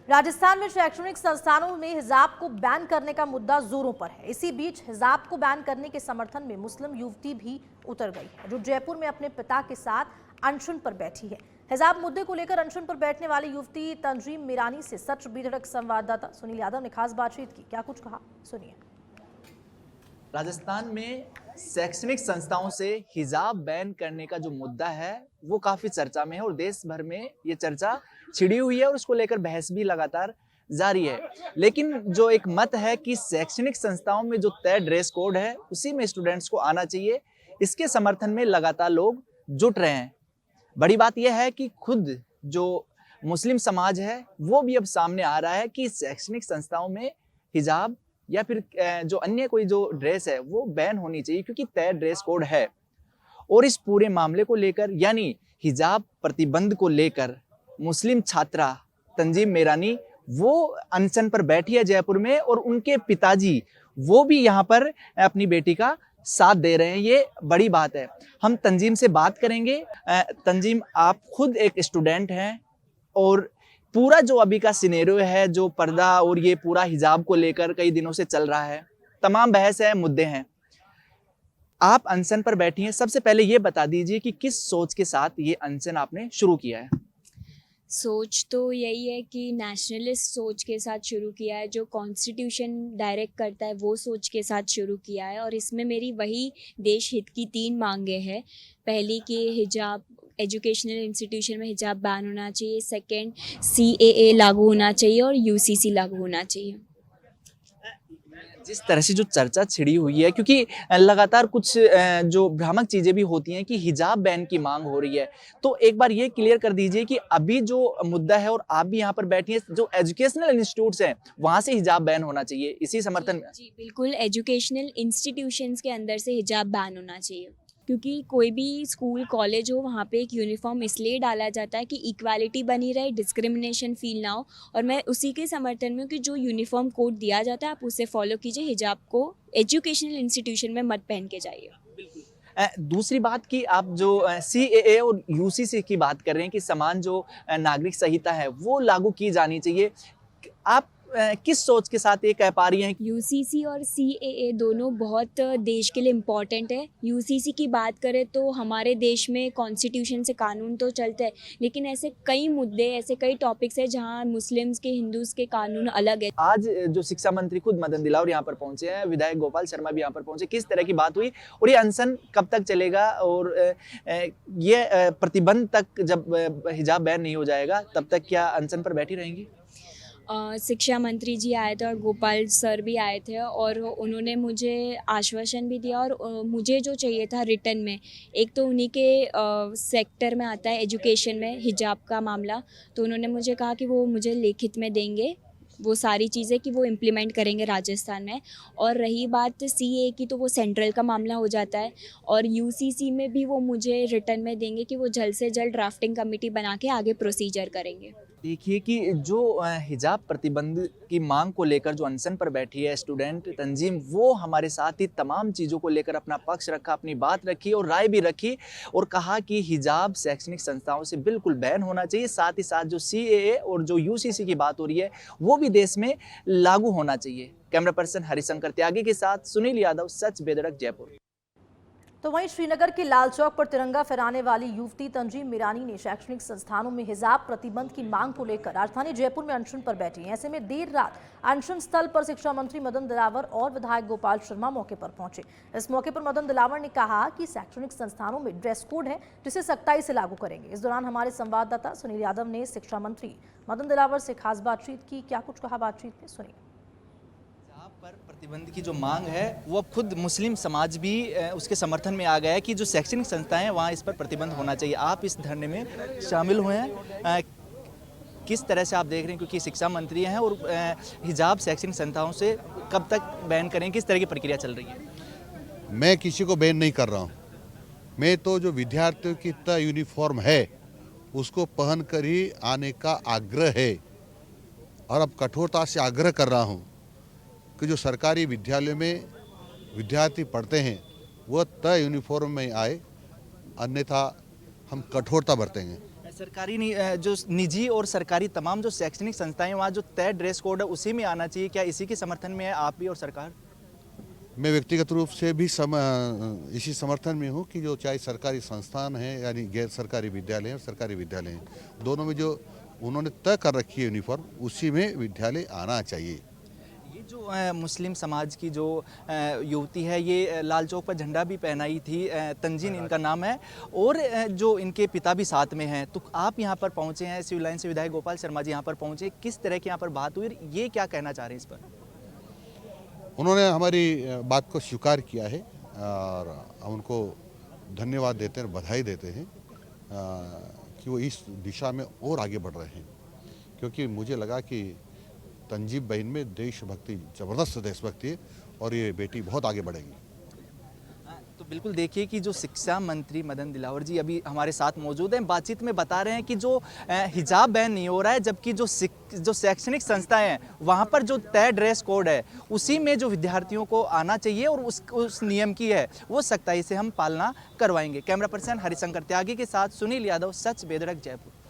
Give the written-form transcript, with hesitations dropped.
राजस्थान में शैक्षणिक संस्थानों में हिजाब को बैन करने का मुद्दा जोरों पर है। इसी बीच हिजाब को बैन करने के समर्थन में मुस्लिम युवती भी उतर गई है, जो जयपुर में अपने पिता के साथ अनशन पर बैठी है। हिजाब मुद्दे को लेकर अनशन पर बैठने वाली युवती तंजीम मीरानी से सच बेधड़क संवाददाता सुनील यादव ने खास बातचीत की। क्या कुछ कहा, सुनिए। राजस्थान में शैक्षणिक संस्थाओं से हिजाब बैन करने का जो मुद्दा है वो काफी चर्चा में है और देश भर में ये चर्चा छिड़ी हुई है और उसको लेकर बहस भी लगातार जारी है। लेकिन जो एक मत है कि शैक्षणिक संस्थाओं में जो तय ड्रेस कोड है उसी में स्टूडेंट्स को आना चाहिए, इसके समर्थन में लगातार लोग जुट रहे हैं। बड़ी बात यह है कि खुद जो मुस्लिम समाज है वो भी अब सामने आ रहा है कि शैक्षणिक संस्थाओं में हिजाब या फिर जो अन्य कोई जो ड्रेस है वो बैन होनी चाहिए, क्योंकि तय ड्रेस कोड है। और इस पूरे मामले को लेकर यानी हिजाब प्रतिबंध को लेकर मुस्लिम छात्रा तंजीम मीरानी वो अनशन पर बैठी है जयपुर में और उनके पिताजी वो भी यहाँ पर अपनी बेटी का साथ दे रहे हैं। ये बड़ी बात है। हम तंजीम से बात करेंगे। तंजीम, आप खुद एक स्टूडेंट हैं और पूरा जो अभी का सिनेरियो है, जो पर्दा और ये पूरा हिजाब को लेकर कई दिनों से चल रहा है, तमाम बहस है, मुद्दे हैं, आप अनशन पर बैठी हैं। सबसे पहले ये बता दीजिए कि किस सोच के साथ ये अनशन आपने शुरू किया है? सोच तो यही है कि नेशनलिस्ट सोच के साथ शुरू किया है, जो कॉन्स्टिट्यूशन डायरेक्ट करता है वो सोच के साथ शुरू किया है। और इसमें मेरी वही देश हित की 3 मांगे हैं। पहली कि हिजाब एजुकेशनल इंस्टीट्यूशन में हिजाब बैन होना चाहिए, सेकंड CAA लागू होना चाहिए और UCC लागू होना चाहिए। जिस तरह से जो चर्चा छिड़ी हुई है, क्योंकि लगातार कुछ जो भ्रामक चीजें भी होती हैं कि हिजाब बैन की मांग हो रही है, तो एक बार ये क्लियर कर दीजिए कि अभी जो मुद्दा है और आप भी यहाँ पर बैठी हैं, जो एजुकेशनल इंस्टीट्यूट्स हैं वहां से हिजाब बैन होना चाहिए, इसी समर्थन में? जी बिल्कुल, एजुकेशनल इंस्टीट्यूशंस के अंदर से हिजाब बैन होना चाहिए, क्योंकि कोई भी स्कूल कॉलेज हो वहाँ पे एक यूनिफॉर्म इसलिए डाला जाता है कि इक्वालिटी बनी रहे, डिस्क्रिमिनेशन फील ना हो। और मैं उसी के समर्थन में हूँ कि जो यूनिफॉर्म कोड दिया जाता है आप उसे फॉलो कीजिए, हिजाब को एजुकेशनल इंस्टीट्यूशन में मत पहन के जाइए। दूसरी बात कि आप जो CAA और UCC की बात कर रहे हैं कि समान जो नागरिक संहिता है वो लागू की जानी चाहिए, आप किस सोच के साथ ये कह पा रही हैं? UCC और CAA दोनों बहुत देश के लिए इम्पॉर्टेंट है। UCC की बात करें तो हमारे देश में कॉन्स्टिट्यूशन से कानून तो चलते हैं, लेकिन ऐसे कई मुद्दे, ऐसे कई टॉपिक्स हैं जहां मुस्लिम्स के, हिंदूज के कानून अलग है। आज जो शिक्षा मंत्री खुद मदन दिलावर यहाँ पर पहुंचे हैं, विधायक गोपाल शर्मा भी यहाँ पर पहुंचे, किस तरह की बात हुई और ये अनशन कब तक चलेगा? और ये प्रतिबंध तक जब हिजाब बैन नहीं हो जाएगा तब तक क्या अनशन पर बैठी रहेंगी? शिक्षा मंत्री जी आए थे और गोपाल सर भी आए थे और उन्होंने मुझे आश्वासन भी दिया। और मुझे जो चाहिए था रिटर्न में, एक तो उन्हीं के सेक्टर में आता है एजुकेशन में हिजाब का मामला, तो उन्होंने मुझे कहा कि वो मुझे लिखित में देंगे वो सारी चीज़ें कि वो इम्प्लीमेंट करेंगे राजस्थान में। और रही बात CAA की, तो वो सेंट्रल का मामला हो जाता है। और UCC में भी वो मुझे रिटर्न में देंगे कि वो जल्द से जल्द ड्राफ्टिंग कमेटी बना के आगे प्रोसीजर करेंगे। देखिए कि जो हिजाब प्रतिबंध की मांग को लेकर जो अनशन पर बैठी है स्टूडेंट तंजीम, वो हमारे साथ ही तमाम चीज़ों को लेकर अपना पक्ष रखा, अपनी बात रखी और राय भी रखी और कहा कि हिजाब शैक्षणिक संस्थाओं से बिल्कुल बैन होना चाहिए। साथ ही साथ जो CAA और जो UCC की बात हो रही है वो भी देश में लागू होना चाहिए। कैमरा पर्सन हरिशंकर त्यागी के साथ सुनील यादव, सच बेधड़क, जयपुर। तो वहीं श्रीनगर के लाल चौक पर तिरंगा फहराने वाली युवती तंजीम मीरानी ने शैक्षणिक संस्थानों में हिजाब प्रतिबंध की मांग को लेकर राजधानी जयपुर में अनशन पर बैठी हैं। ऐसे में देर रात अनशन स्थल पर शिक्षा मंत्री मदन दिलावर और विधायक गोपाल शर्मा मौके पर पहुंचे। इस मौके पर मदन दिलावर ने कहा कि शैक्षणिक संस्थानों में ड्रेस कोड है जिसे सख्ताई से लागू करेंगे। इस दौरान हमारे संवाददाता सुनील यादव ने शिक्षा मंत्री मदन दिलावर से खास बातचीत की। क्या कुछ कहा बातचीत में, सुनिए। पर प्रतिबंध की जो मांग है वो अब खुद मुस्लिम समाज भी उसके समर्थन में आ गया है कि जो शैक्षणिक संस्थाएं हैं वहाँ इस पर प्रतिबंध होना चाहिए। आप इस धरने में शामिल हुए हैं, किस तरह से आप देख रहे हैं, क्योंकि शिक्षा मंत्री हैं और हिजाब शैक्षणिक संस्थाओं से कब तक बैन करें, किस तरह की प्रक्रिया चल रही है? मैं किसी को बैन नहीं कर रहा हूँ। मैं तो जो विद्यार्थियों की तय यूनिफॉर्म है उसको पहन कर ही आने का आग्रह है और अब कठोरता से आग्रह कर रहा हूँ कि जो सरकारी विद्यालयों में विद्यार्थी पढ़ते हैं वह तय यूनिफॉर्म में आए, अन्यथा हम कठोरता बरतेंगे। सरकारी जो निजी और सरकारी तमाम जो शैक्षणिक संस्थाएं वहाँ जो तय ड्रेस कोड है उसी में आना चाहिए, क्या इसी के समर्थन में है आप भी और सरकार? मैं व्यक्तिगत रूप से भी इसी समर्थन में हूँ कि जो चाहे सरकारी संस्थान है यानी गैर सरकारी विद्यालय और सरकारी विद्यालय हैं, दोनों में जो उन्होंने तय कर रखी है यूनिफॉर्म उसी में विद्यालय आना चाहिए। ये जो मुस्लिम समाज की जो युवती है ये लाल चौक पर झंडा भी पहनाई थी, तंजीन इनका नाम है और जो इनके पिता भी साथ में हैं, तो आप यहाँ पर पहुँचे हैं, सिविल लाइन से विधायक गोपाल शर्मा जी यहाँ पर पहुँचे, किस तरह की यहाँ पर बात हुई, ये क्या कहना चाह रहे हैं इस पर? उन्होंने हमारी बात को स्वीकार किया है और हम उनको धन्यवाद देते हैं, बधाई देते हैं कि वो इस दिशा में और आगे बढ़ रहे हैं, क्योंकि मुझे लगा कि तंजीब बहन में देशभक्ति, ज़बरदस्त देशभक्ति है और ये बेटी बहुत आगे बढ़ेगी। तो बिल्कुल देखिए कि जो शिक्षा मंत्री मदन दिलावर जी अभी हमारे साथ मौजूद हैं, बातचीत में बता रहे हैं कि जो हिजाब बैन नहीं हो रहा है, जबकि जो शैक्षणिक संस्थाएं हैं वहाँ पर जो तय ड्रेस कोड है उसी में जो विद्यार्थियों को आना चाहिए और उस नियम की है वो सख्ताई से हम पालना करवाएंगे। कैमरा पर्सन हरिशंकर त्यागी के साथ सुनील यादव, सच बेधड़क, जयपुर।